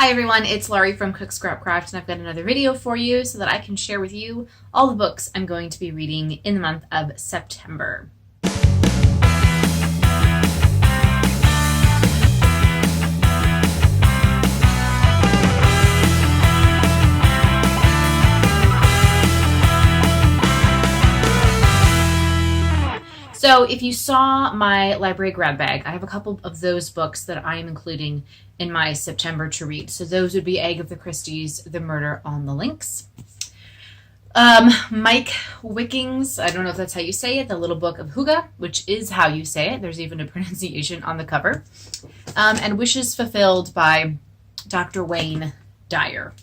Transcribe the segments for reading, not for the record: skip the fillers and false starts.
Hi everyone, it's Laurie from Cook Scrap Craft, and I've got another video for you so that I can share with you all the books I'm going to be reading in the month of September. So if you saw my library grab bag, I have a couple of those books that I am including in my September to read. So those would be Agatha Christie's The Murder on the Links, Mike Wicking's, I don't know if that's how you say it, The Little Book of Hygge, which is how you say it. There's even a pronunciation on the cover. And Wishes Fulfilled by Dr. Wayne Dyer.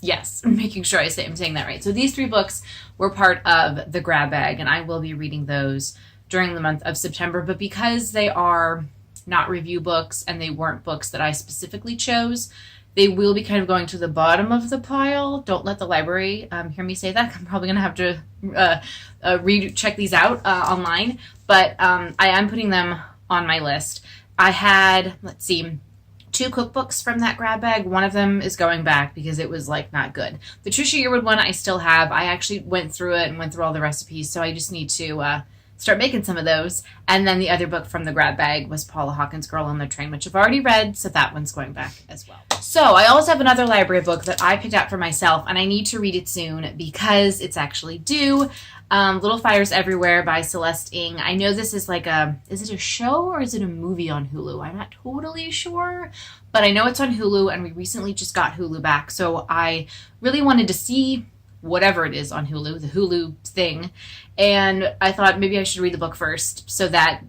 Yes, I'm making sure I'm saying that right. So these three books were part of the grab bag, and I will be reading those during the month of September. But because they are not review books and they weren't books that I specifically chose, they will be kind of going to the bottom of the pile. Don't let the library hear me say that. I'm probably going to have to check these out online. But I am putting them on my list. I had, let's see, 2 cookbooks from that grab bag. One of them is going back because it was like not good. The Trisha Yearwood one I still have. I actually went through it and went through all the recipes, so I just need to start making some of those. And then the other book from the grab bag was Paula Hawkins' Girl on the Train, which I've already read, so that one's going back as well. So I also have another library book that I picked out for myself, and I need to read it soon because it's actually due. Little Fires Everywhere by Celeste Ng. I know this is like is it a show or is it a movie on Hulu? I'm not totally sure, but I know it's on Hulu, and we recently just got Hulu back, so I really wanted to see whatever it is on Hulu, the Hulu thing, and I thought maybe I should read the book first so that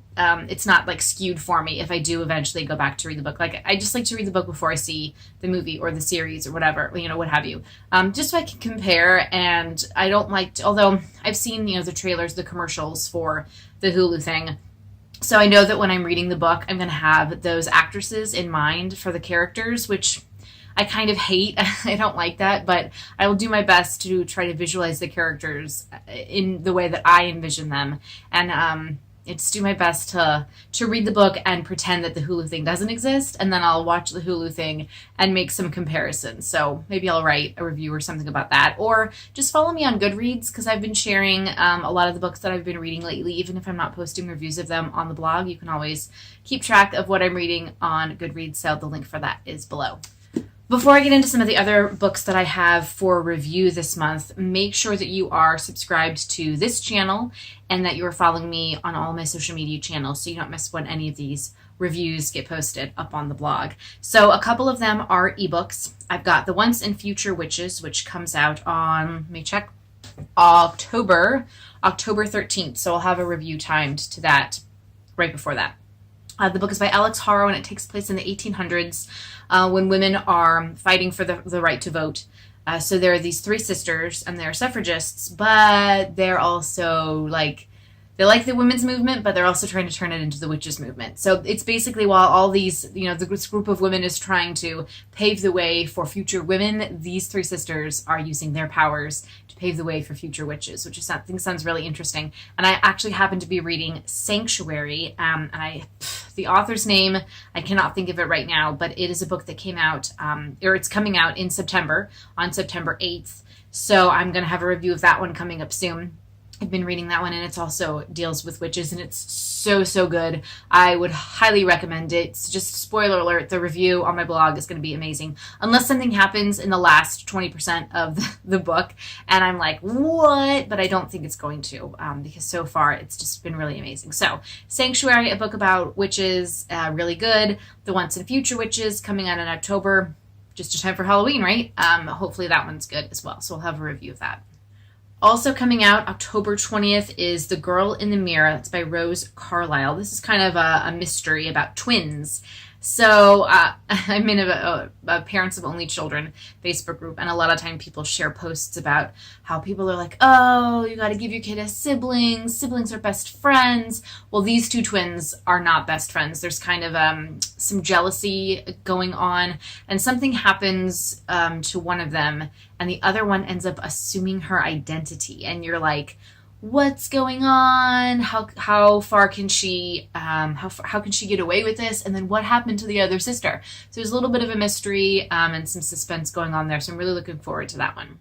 it's not like skewed for me if I do eventually go back to read the book. Like, I just like to read the book before I see the movie or the series or whatever, what have you, just so I can compare. And I don't like to, although I've seen, the trailers, the commercials for the Hulu thing, so I know that when I'm reading the book, I'm going to have those actresses in mind for the characters, which I kind of hate. I don't like that, but I will do my best to try to visualize the characters in the way that I envision them, and it's do my best to read the book and pretend that the Hulu thing doesn't exist, and then I'll watch the Hulu thing and make some comparisons. So maybe I'll write a review or something about that, or just follow me on Goodreads, because I've been sharing a lot of the books that I've been reading lately. Even if I'm not posting reviews of them on the blog, you can always keep track of what I'm reading on Goodreads, so the link for that is below. Before I get into some of the other books that I have for review this month, make sure that you are subscribed to this channel and that you are following me on all my social media channels so you don't miss when any of these reviews get posted up on the blog. So a couple of them are ebooks. I've got The Once and Future Witches, which comes out on, let me check, October 13th. So I'll have a review timed to that right before that. The book is by Alex Harrow, and it takes place in the 1800s when women are fighting for the right to vote. So there are these 3 sisters, and they're suffragists, but they're also they like the women's movement, but they're also trying to turn it into the witches' movement. So it's basically, while all these, this group of women is trying to pave the way for future women, these 3 sisters are using their powers to pave the way for future witches, which I think sounds really interesting. And I actually happen to be reading Sanctuary, and the author's name, I cannot think of it right now, but it is a book that came out, or it's coming out in September, on September 8th. So I'm going to have a review of that one coming up soon. I've been reading that one, and it's also deals with witches, and it's so good. I would highly recommend it. It's just spoiler alert, the review on my blog is going to be amazing. Unless something happens in the last 20% of the book, and I'm like, what? But I don't think it's going to, because so far it's just been really amazing. So, Sanctuary, a book about witches, really good. The Once and Future Witches, coming out in October, just in time for Halloween, right? Hopefully that one's good as well, so we'll have a review of that. Also coming out October 20th is The Girl in the Mirror. It's by Rose Carlyle. This is kind of a mystery about twins. So I'm in a Parents of Only Children Facebook group, and a lot of time people share posts about how people are like, oh, you got to give your kid a sibling. Siblings are best friends. Well, these 2 twins are not best friends. There's kind of some jealousy going on, and something happens to one of them, and the other one ends up assuming her identity. And you're like, what's going on, how far can she how can she get away with this, and then what happened to the other sister. So there's a little bit of a mystery and some suspense going on there, so I'm really looking forward to that one.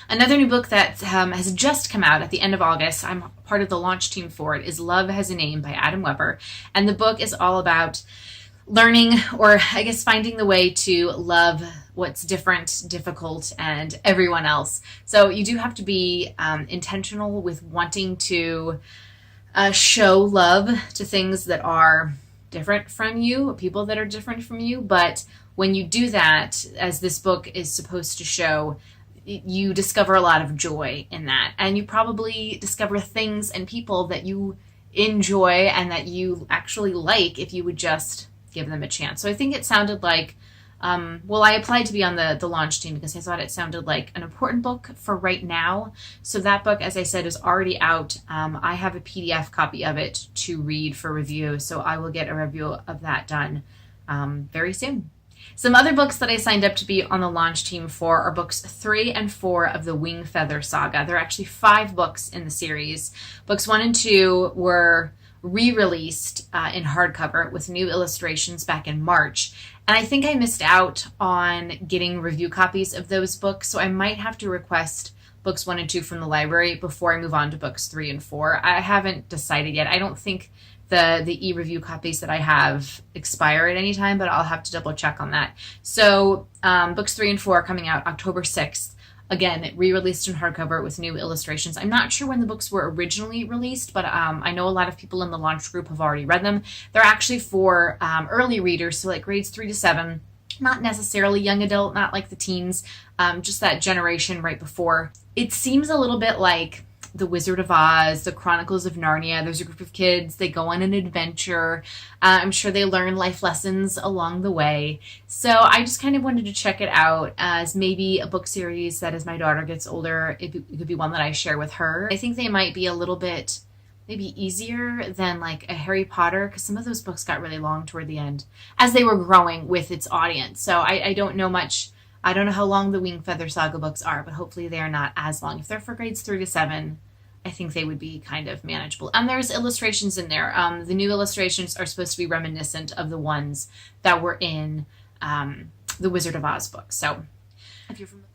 Another new book that has just come out at the end of August, I'm part of the launch team for it, is Love Has a Name by Adam Weber. And the book is all about learning, or I guess finding the way to love what's different, difficult, and everyone else. So you do have to be intentional with wanting to show love to things that are different from you, people that are different from you. But when you do that, as this book is supposed to show, you discover a lot of joy in that. And you probably discover things and people that you enjoy and that you actually like if you would just give them a chance. So I think it sounded like, I applied to be on the launch team because I thought it sounded like an important book for right now. So that book, as I said, is already out. I have a PDF copy of it to read for review, so I will get a review of that done very soon. Some other books that I signed up to be on the launch team for are books 3 and 4 of the Wing Feather Saga. There are actually 5 books in the series. Books 1 and 2 were re-released in hardcover with new illustrations back in March. And I think I missed out on getting review copies of those books, so I might have to request books 1 and 2 from the library before I move on to books 3 and 4. I haven't decided yet. I don't think the e-review copies that I have expire at any time, but I'll have to double check on that. So books 3 and 4 are coming out October 6th. Again, re-released in hardcover with new illustrations. I'm not sure when the books were originally released, but I know a lot of people in the launch group have already read them. They're actually for early readers, so like grades 3 to 7. Not necessarily young adult, not like the teens, just that generation right before. It seems a little bit like The Wizard of Oz, The Chronicles of Narnia. There's a group of kids, they go on an adventure. I'm sure they learn life lessons along the way. So I just kind of wanted to check it out as maybe a book series that as my daughter gets older, it could be one that I share with her. I think they might be a little bit maybe easier than like a Harry Potter, because some of those books got really long toward the end as they were growing with its audience. So I don't know much. I don't know how long the Wing Feather Saga books are, but hopefully they are not as long. If they're for grades 3 to 7, I think they would be kind of manageable. And there's illustrations in there. The new illustrations are supposed to be reminiscent of the ones that were in the Wizard of Oz book. So,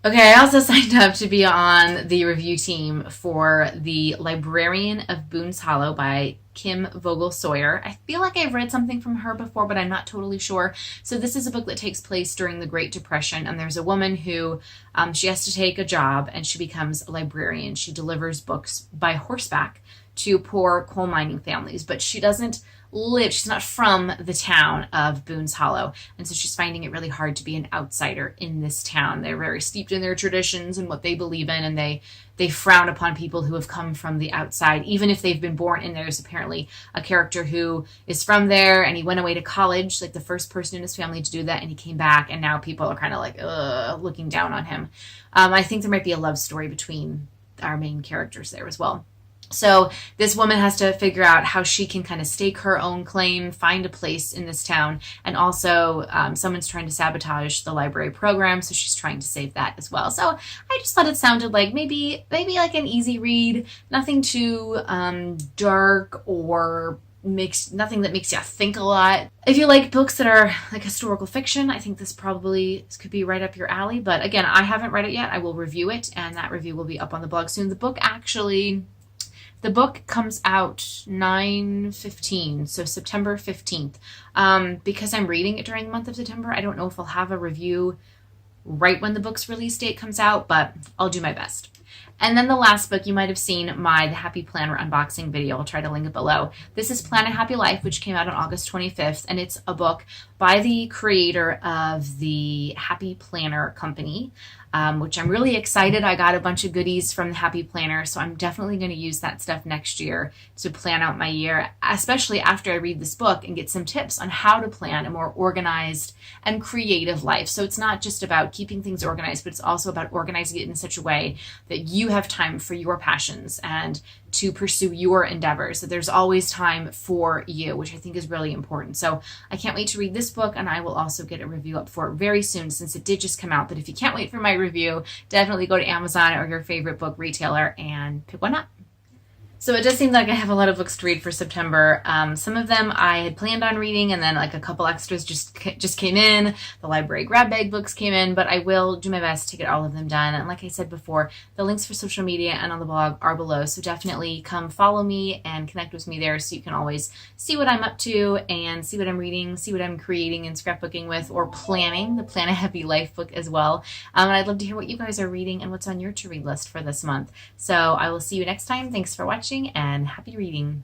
okay, I also signed up to be on the review team for The Librarian of Boone's Hollow by Kim Vogel-Sawyer. I feel like I've read something from her before, but I'm not totally sure. So this is a book that takes place during the Great Depression, and there's a woman who she has to take a job, and she becomes a librarian. She delivers books by horseback to poor coal mining families, but she doesn't she's not from the town of Boone's Hollow, and so she's finding it really hard to be an outsider in this town. They're very steeped in their traditions and what they believe in, and they frown upon people who have come from the outside, even if they've been born in there. There's apparently a character who is from there, and he went away to college, like the first person in his family to do that, and he came back, and now people are kind of like, looking down on him. I think there might be a love story between our main characters there as well. So this woman has to figure out how she can kind of stake her own claim, find a place in this town, and also someone's trying to sabotage the library program, so she's trying to save that as well. So I just thought it sounded like maybe like an easy read, nothing too dark or nothing that makes you think a lot. If you like books that are like historical fiction, I think this could be right up your alley. But again, I haven't read it yet. I will review it, and that review will be up on the blog soon. The book comes out 9/15, so September 15th. Because I'm reading it during the month of September, I don't know if I'll have a review right when the book's release date comes out, but I'll do my best. And then the last book, you might have seen the Happy Planner unboxing video. I'll try to link it below. This is Plan a Happy Life, which came out on August 25th, and it's a book by the creator of the Happy Planner company, which I'm really excited. I got a bunch of goodies from the Happy Planner, so I'm definitely going to use that stuff next year to plan out my year, especially after I read this book and get some tips on how to plan a more organized and creative life. So it's not just about keeping things organized, but it's also about organizing it in such a way that you have time for your passions and to pursue your endeavors, that there's always time for you, which I think is really important. So I can't wait to read this book, and I will also get a review up for it very soon since it did just come out. But if you can't wait for my review, definitely go to Amazon or your favorite book retailer and pick one up. So it does seem like I have a lot of books to read for September. Some of them I had planned on reading, and then like a couple extras just came in. The library grab bag books came in, but I will do my best to get all of them done. And like I said before, the links for social media and on the blog are below. So definitely come follow me and connect with me there, so you can always see what I'm up to and see what I'm reading, see what I'm creating and scrapbooking with, or planning the Plan a Happy Life book as well. And I'd love to hear what you guys are reading and what's on your to read list for this month. So I will see you next time. Thanks for watching and happy reading.